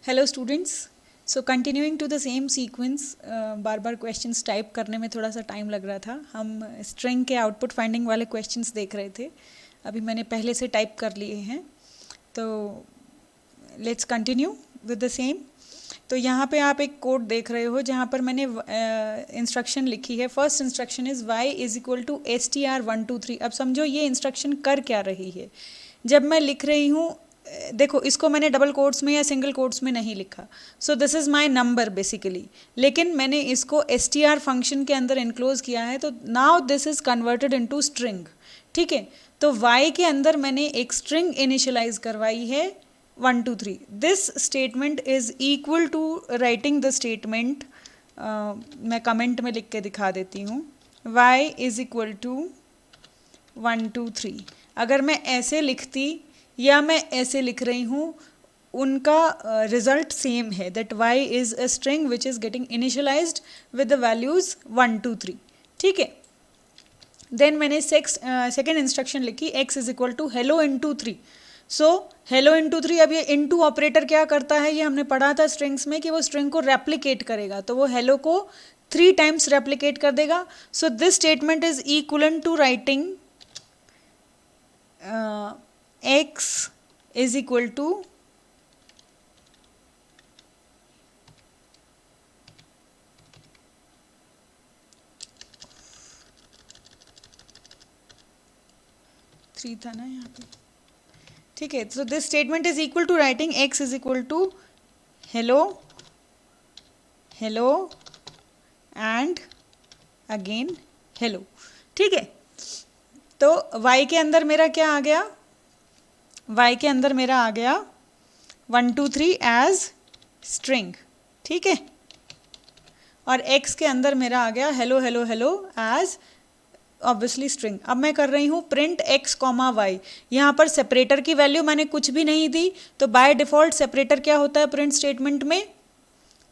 Hello students. So continuing to the same sequence, बार बार questions type करने में थोड़ा सा टाइम लग रहा था। हम स्ट्रिंग के आउटपुट फाइंडिंग वाले क्वेश्चंस देख रहे थे। अभी मैंने पहले से टाइप कर लिए हैं, तो let's continue with the same. तो यहाँ पे आप एक कोड देख रहे हो जहाँ पर मैंने इंस्ट्रक्शन लिखी है। First instruction is y is equal to str123। अब समझो ये इंस्ट्रक्शन कर क्या रही है। जब मैं लिख रही हूँ, देखो इसको मैंने डबल कोट्स में या सिंगल कोट्स में नहीं लिखा। So this is my number basically, लेकिन मैंने इसको str फंक्शन के अंदर इनक्लोज किया है, तो now this is converted into string. ठीक है, तो y के अंदर मैंने एक स्ट्रिंग इनिशियलाइज करवाई है 1 2 3। This statement is equal to writing the statement, मैं कमेंट में लिख के दिखा देती हूँ, y इज इक्वल टू 1 2 3। अगर मैं ऐसे लिखती या मैं ऐसे लिख रही हूँ, उनका रिजल्ट सेम है, that y is a string which is getting initialised with the values 1 2 3। ठीक है, देन मैंने सेकेंड इंस्ट्रक्शन लिखी x is equal to hello into 3। So hello into 3, अब ये इंटू ऑपरेटर क्या करता है, ये हमने पढ़ा था स्ट्रिंग्स में कि वो स्ट्रिंग को रेप्लिकेट करेगा, तो वो हेलो को 3 टाइम्स रेप्लिकेट कर देगा। So this statement is equivalent to writing x is equal to three था ना यहाँ पे। ठीक है, so this statement is equal to writing x is equal to hello hello and again hello. ठीक है, तो y के अंदर मेरा क्या आ गया, y के अंदर मेरा आ गया 1 2 3 एज स्ट्रिंग। ठीक है, और x के अंदर मेरा आ गया hello hello hello as obviously string. अब मैं कर रही हूँ प्रिंट x कॉमा वाई। यहाँ पर सेपरेटर की वैल्यू मैंने कुछ भी नहीं दी, तो बाय डिफ़ॉल्ट सेपरेटर क्या होता है प्रिंट स्टेटमेंट में,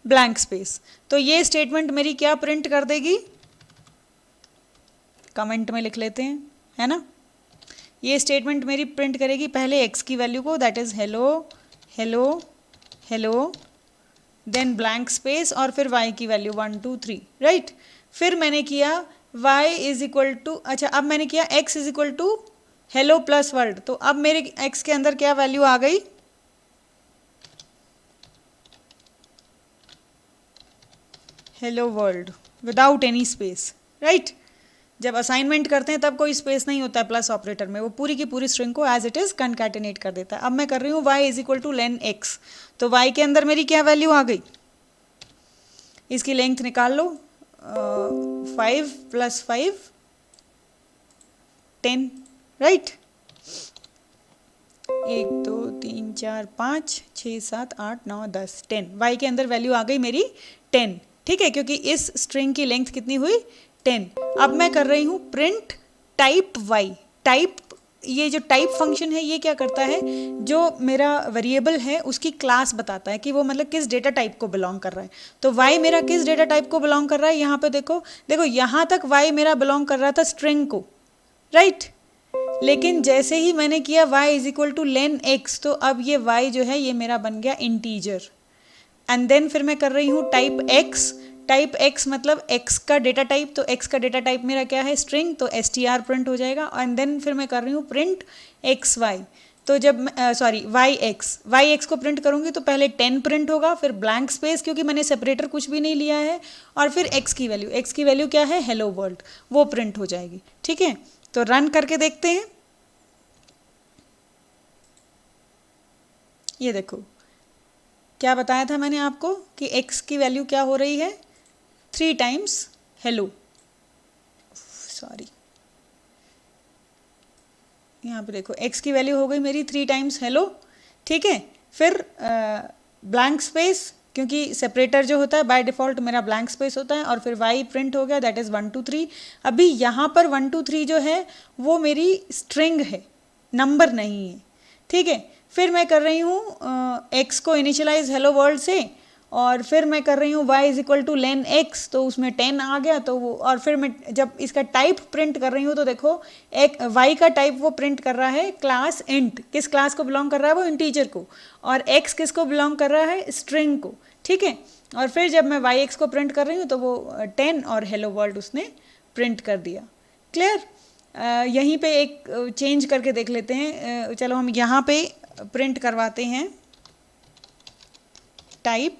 ब्लैंक स्पेस। तो ये स्टेटमेंट मेरी क्या प्रिंट कर देगी, कमेंट में लिख लेते हैं, है ना। ये स्टेटमेंट मेरी प्रिंट करेगी पहले x की वैल्यू को, that is hello hello hello, then blank space और फिर y की वैल्यू 1 2 3, राइट। फिर मैंने किया y इज इक्वल टू, अच्छा अब मैंने किया x is equal to hello plus world. तो अब मेरे x के अंदर क्या वैल्यू आ गई, hello world without any space, right. जब असाइनमेंट करते हैं तब कोई स्पेस नहीं होता है प्लस ऑपरेटर में, वो पूरी की पूरी स्ट्रिंग को एज इट इज़ कनकैटिनेट कर देता है। अब मैं कर रही हूँ y is equal two lane x, तो y के अंदर मेरी क्या वैल्यू आ गई, इसकी लेंथ निकाल लो, 5 + 5 10, राइट। 1 2 3 4 5 6 7 8 9 10 10, y के अंदर वैल्यू आ गई मेरी 10। ठीक है, क्योंकि इस स्ट्रिंग की लेंथ कितनी हुई, 10। अब मैं कर रही हूँ प्रिंट टाइप y। टाइप, ये जो टाइप फंक्शन है ये क्या करता है, जो मेरा वेरिएबल है उसकी क्लास बताता है कि वो मतलब किस डेटा टाइप को बिलोंग कर रहा है। तो y मेरा किस डेटा टाइप को बिलोंग कर रहा है, यहाँ पे देखो देखो यहाँ तक y मेरा बिलोंग कर रहा था स्ट्रिंग को, राइट। लेकिन जैसे ही मैंने किया y is equal two lane x, तो अब ये y जो है ये मेरा बन गया इंटीजर। एंड देन फिर मैं कर रही हूँ टाइप x। टाइप x मतलब x का डेटा टाइप, तो x का डेटा टाइप मेरा क्या है, स्ट्रिंग, तो str प्रिंट हो जाएगा। एंड देन फिर मैं कर रही हूँ प्रिंट xy। तो जब सॉरी yx को प्रिंट करूँगी तो पहले 10 प्रिंट होगा, फिर ब्लैंक स्पेस क्योंकि मैंने सेपरेटर कुछ भी नहीं लिया है, और फिर x की वैल्यू क्या है, हेलो वर्ल्ड, वो प्रिंट हो जाएगी। ठीक है, तो रन करके देखते हैं। ये देखो क्या बताया था मैंने आपको कि x की वैल्यू क्या हो रही है, 3 टाइम्स हेलो, सॉरी यहाँ पे देखो x की वैल्यू हो गई मेरी 3 टाइम्स हेलो। ठीक है, फिर ब्लैंक स्पेस, क्योंकि सेपरेटर जो होता है बाय डिफ़ॉल्ट मेरा ब्लैंक स्पेस होता है, और फिर y प्रिंट हो गया, दैट इज़ 1 2 3। अभी यहाँ पर 1 2 3 जो है वो मेरी स्ट्रिंग है, नंबर नहीं है। ठीक है, फिर मैं कर रही हूँ x को इनिशियलाइज हेलो वर्ल्ड से, और फिर मैं कर रही हूँ y is equal two lane x, तो उसमें 10 आ गया, तो वो, और फिर मैं जब इसका टाइप प्रिंट कर रही हूँ तो देखो एक y का टाइप वो प्रिंट कर रहा है क्लास इंट, किस क्लास को बिलोंग कर रहा है वो इंटीजर को, और x किसको बिलोंग कर रहा है स्ट्रिंग को, ठीक है। और फिर जब मैं वाई एक्स को प्रिंट कर रही हूँ तो वो 10 और हेलो वर्ल्ड उसने प्रिंट कर दिया। क्लियर? यहीं पे एक चेंज करके देख लेते हैं, चलो हम यहाँ पे प्रिंट करवाते हैं टाइप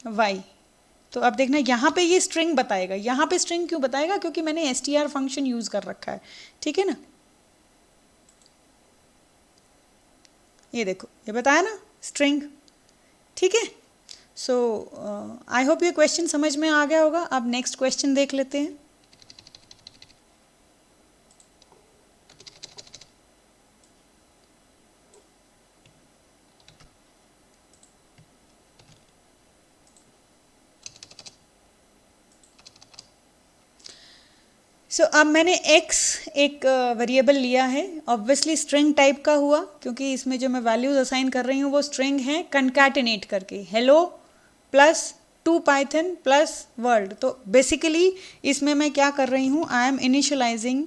वाई, तो अब देखना यहाँ पे ये स्ट्रिंग बताएगा। यहाँ पे स्ट्रिंग क्यों बताएगा? क्योंकि मैंने str फंक्शन यूज़ कर रखा है, ठीक है ना। ये देखो ये बताया ना स्ट्रिंग, ठीक है। सो आई होप ये क्वेश्चन समझ में आ गया होगा। अब नेक्स्ट क्वेश्चन देख लेते हैं। सो अब मैंने x एक वेरिएबल लिया है, ऑब्वियसली स्ट्रिंग टाइप का हुआ क्योंकि इसमें जो मैं वैल्यूज असाइन कर रही हूँ वो स्ट्रिंग है कंकैटिनेट करके, hello plus two Python plus world. तो बेसिकली इसमें मैं क्या कर रही हूँ, I am initialising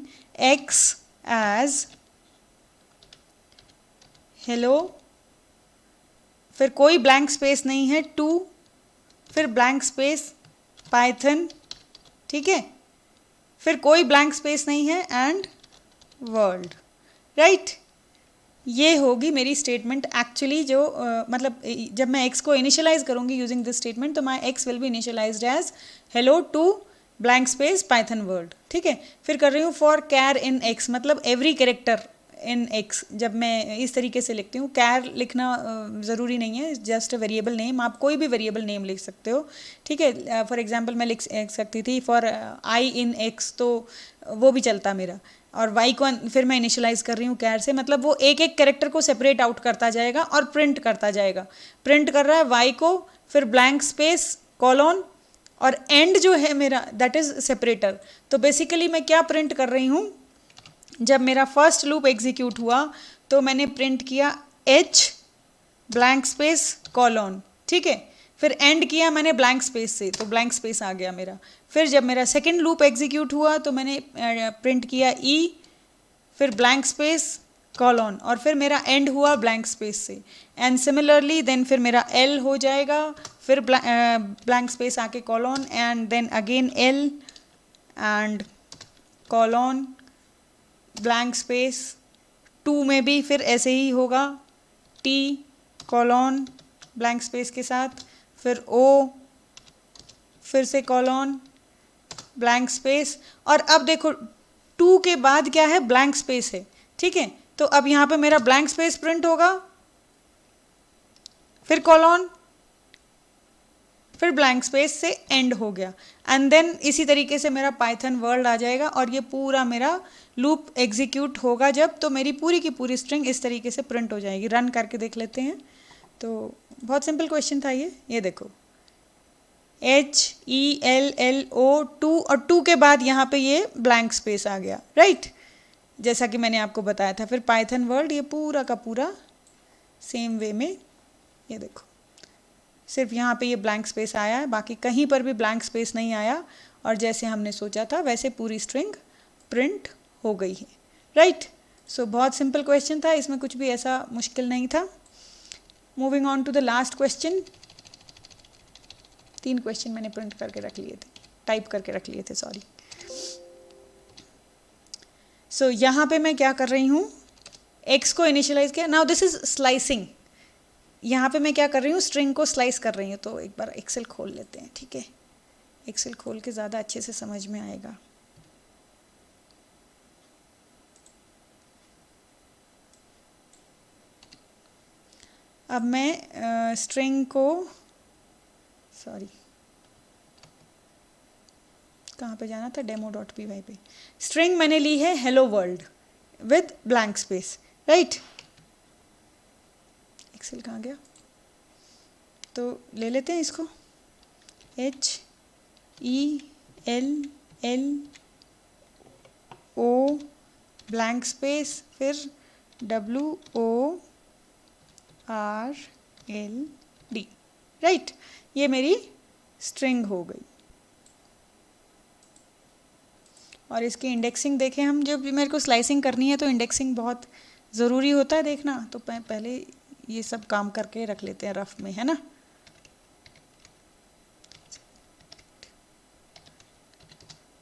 x as hello, फिर कोई ब्लैंक स्पेस नहीं है, टू, फिर ब्लैंक स्पेस पाइथन, ठीक है, फिर कोई ब्लैंक स्पेस नहीं है एंड वर्ल्ड, राइट। ये होगी मेरी स्टेटमेंट एक्चुअली, जो मतलब जब मैं x को इनिशियलाइज करूंगी यूजिंग दिस स्टेटमेंट तो my x will be initialised as hello two blank space Python world, ठीक है। फिर कर रही हूँ फॉर कैर इन x, मतलब एवरी कैरेक्टर इन x। जब मैं इस तरीके से लिखती हूँ, कैर लिखना ज़रूरी नहीं है, जस्ट वेरिएबल नेम, आप कोई भी वेरिएबल नेम लिख सकते हो, ठीक है। फॉर एग्जांपल मैं लिख सकती थी फॉर आई इन x, तो वो भी चलता मेरा। और y को फिर मैं इनिशियलाइज कर रही हूँ कैर से, मतलब वो एक एक कैरेक्टर को सेपरेट आउट करता जाएगा और प्रिंट करता जाएगा। प्रिंट कर रहा है y को, फिर ब्लैंक स्पेस कॉलोन, और एंड जो है मेरा दैट इज सेपरेटर। तो बेसिकली मैं क्या प्रिंट कर रही हूँ, जब मेरा फर्स्ट लूप एग्जीक्यूट हुआ तो मैंने प्रिंट किया h ब्लैंक स्पेस कॉलोन, ठीक है। फिर एंड किया मैंने ब्लैंक स्पेस से, तो ब्लैंक स्पेस आ गया मेरा। फिर जब मेरा सेकेंड लूप एग्जीक्यूट हुआ तो मैंने प्रिंट किया e, फिर ब्लैंक स्पेस कॉलोन, और फिर मेरा एंड हुआ ब्लैंक स्पेस से। एंड सिमिलरली देन फिर मेरा l हो जाएगा, फिर ब्लैंक स्पेस आके colon, and then again l and colon blank space. Two में भी फिर ऐसे ही होगा, t कॉलोन ब्लैंक स्पेस के साथ, फिर o, फिर से कॉलोन ब्लैंक स्पेस, और अब देखो टू के बाद क्या है, ब्लैंक स्पेस है, ठीक है। तो अब यहाँ पे मेरा ब्लैंक स्पेस प्रिंट होगा, फिर कॉलोन, फिर ब्लैंक स्पेस से एंड हो गया, एंड देन इसी तरीके से मेरा पाइथन वर्ल्ड आ जाएगा और ये पूरा मेरा लूप एग्जीक्यूट होगा जब, तो मेरी पूरी की पूरी स्ट्रिंग इस तरीके से प्रिंट हो जाएगी। रन करके देख लेते हैं। तो बहुत सिंपल क्वेश्चन था ये देखो HELLO 2, और 2 के बाद यहाँ पे ये ब्लैंक स्पेस आ गया, राइट, जैसा कि मैंने आपको बताया था। फिर पाइथन वर्ल्ड, ये पूरा का पूरा सेम वे में, ये देखो सिर्फ यहाँ पे ये ब्लैंक स्पेस आया है, बाकी कहीं पर भी ब्लैंक स्पेस नहीं आया, और जैसे हमने सोचा था वैसे पूरी स्ट्रिंग प्रिंट हो गई है, राइट। सो बहुत सिंपल क्वेश्चन था, इसमें कुछ भी ऐसा मुश्किल नहीं था। Moving on to the last question. 3 question मैंने प्रिंट करके रख लिए थे, टाइप करके रख लिए थे, सॉरी। सो यहाँ पे मैं क्या कर रही हूँ, x को इनिशियलाइज किया। Now this is slicing. यहाँ पे मैं क्या कर रही हूँ, स्ट्रिंग को स्लाइस कर रही हूँ। तो एक बार एक्सेल खोल लेते हैं, ठीक है। एक्सेल खोल के ज़्यादा अच्छे से समझ में आएगा। अब मैं स्ट्रिंग को, सॉरी कहाँ पे जाना था, demo.py पे। स्ट्रिंग मैंने ली है hello world with blank space, right. Excel कहाँ गया, तो ले लेते हैं इसको, HELLO ब्लैंक स्पेस, फिर WO RLD, राइट। ये मेरी स्ट्रिंग हो गई। और इसकी इंडेक्सिंग देखें हम, जब भी मेरे को स्लाइसिंग करनी है तो इंडेक्सिंग बहुत ज़रूरी होता है देखना, तो पहले ये सब काम करके रख लेते हैं रफ में, है ना।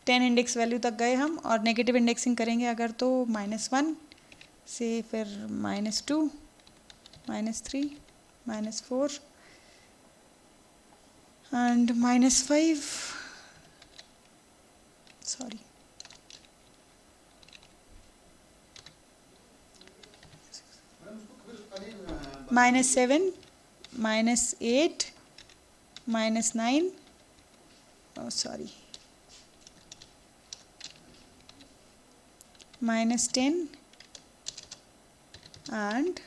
टेन इंडेक्स वैल्यू तक गए हम, और नेगेटिव इंडेक्सिंग करेंगे अगर तो -1 से फिर -2, -3, -4 and -5, sorry, -7, -8, -9, sorry, -10 and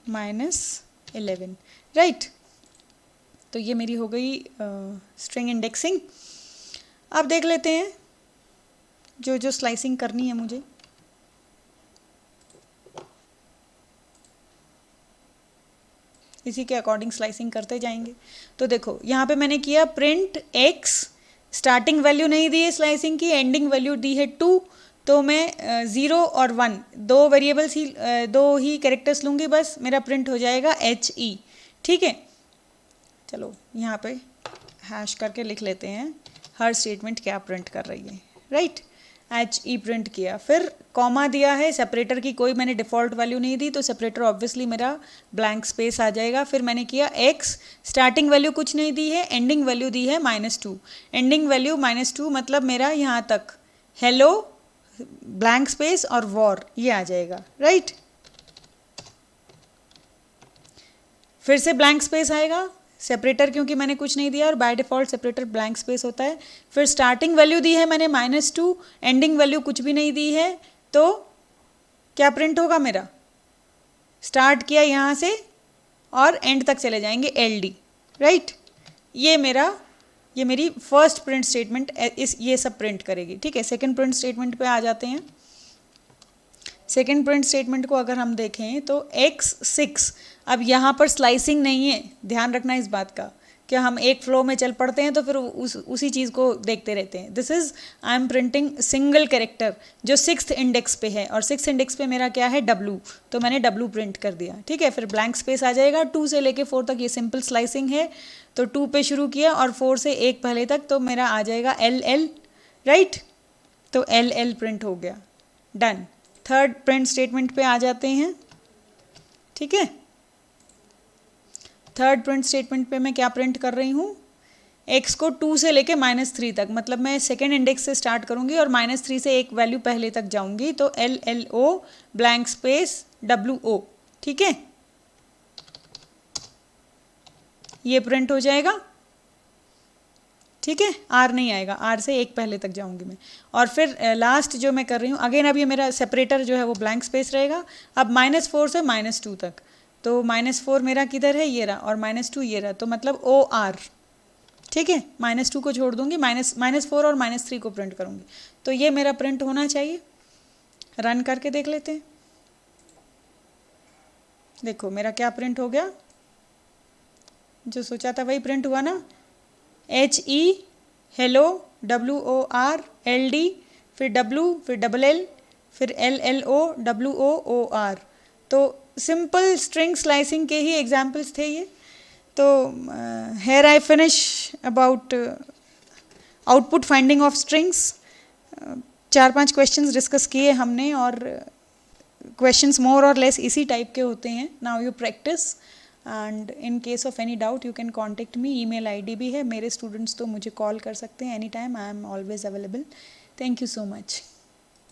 -11, right. तो ये मेरी हो गई स्ट्रिंग इंडेक्सिंग। अब देख लेते हैं जो जो स्लाइसिंग करनी है मुझे। इसी के अकॉर्डिंग स्लाइसिंग करते जाएंगे। तो देखो यहाँ पे मैंने किया प्रिंट x, स्टार्टिंग वैल्यू नहीं दी है स्लाइसिंग की, एंडिंग वैल्यू दी है 2, तो मैं 0 और 1 दो वेरिएबल्स ही, दो ही कैरेक्टर्स लूँगी, बस मेरा प्रिंट हो जाएगा HE, ठीक है। चलो यहाँ पे हैश करके लिख लेते हैं हर स्टेटमेंट क्या प्रिंट कर रही है, राइट। HE प्रिंट किया, फिर कॉमा दिया है, सेपरेटर की कोई मैंने डिफ़ॉल्ट वैल्यू नहीं दी, तो सेपरेटर ऑब्वियसली मेरा ब्लैंक स्पेस आ जाएगा। फिर मैंने किया x, स्टार्टिंग वैल्यू कुछ नहीं दी है, एंडिंग वैल्यू दी है -2, एंडिंग वैल्यू -2 मतलब मेरा यहाँ तक हेलो ब्लैंक स्पेस और वॉर ये आ जाएगा, राइट। फिर से ब्लैंक स्पेस आएगा, सेपरेटर क्योंकि मैंने कुछ नहीं दिया और by default separator blank space होता है। फिर स्टार्टिंग वैल्यू दी है मैंने -2, एंडिंग वैल्यू कुछ भी नहीं दी है, तो क्या प्रिंट होगा मेरा, स्टार्ट किया यहाँ से और एंड तक चले जाएंगे LD, राइट। ये मेरी फर्स्ट प्रिंट स्टेटमेंट ये सब प्रिंट करेगी, ठीक है। सेकेंड प्रिंट स्टेटमेंट पे आ जाते हैं। सेकेंड प्रिंट स्टेटमेंट को अगर हम देखें तो x6, अब यहाँ पर स्लाइसिंग नहीं है, ध्यान रखना इस बात का, क्या हम एक फ्लो में चल पड़ते हैं तो फिर उसी चीज़ को देखते रहते हैं। This is I am printing single character जो 6th इंडेक्स पे है, और 6th इंडेक्स पे मेरा क्या है W, तो मैंने W प्रिंट कर दिया, ठीक है। फिर ब्लैंक स्पेस आ जाएगा, 2 से लेके 4 तक ये सिंपल स्लाइसिंग है, तो 2 पे शुरू किया और 4 से 1 पहले तक, तो मेरा आ जाएगा LL, राइट। तो LL प्रिंट हो गया, डन। थर्ड प्रिंट स्टेटमेंट पे आ जाते हैं, ठीक है। थर्ड प्रिंट स्टेटमेंट पे मैं क्या प्रिंट कर रही हूँ, x को 2 से लेके -3 तक, मतलब मैं सेकेंड इंडेक्स से स्टार्ट करूँगी और -3 से एक वैल्यू पहले तक जाऊँगी, तो LLO ब्लैंक स्पेस WO, ठीक है। ये प्रिंट हो जाएगा, ठीक है। R नहीं आएगा, R से एक पहले तक जाऊंगी मैं। और फिर लास्ट जो मैं कर रही हूँ अगेन, अब ये मेरा सेपरेटर जो है वो ब्लैंक स्पेस रहेगा। अब -4 से -2 तक, तो -4 मेरा किधर है, ये रहा, और -2 ये रहा, तो मतलब OR, ठीक है। -2 को छोड़ दूंगी, -4 और -3 को प्रिंट करूँगी, तो ये मेरा प्रिंट होना चाहिए। रन करके देख लेते हैं। देखो मेरा क्या प्रिंट हो गया, जो सोचा था वही प्रिंट हुआ ना, HE हेलो WOR LD, फिर W, फिर LL, फिर LLO WOOR। तो सिंपल स्ट्रिंग स्लाइसिंग के ही एग्जाम्पल्स थे ये। तो here I finish about output finding of strings. 4-5 questions discuss किए हमने, और क्वेश्चंस मोर और लेस इसी टाइप के होते हैं। Now you practice, and in case of any doubt you can contact me. Email ID भी है, मेरे स्टूडेंट्स तो मुझे कॉल कर सकते हैं any time, I am always available. Thank you so much.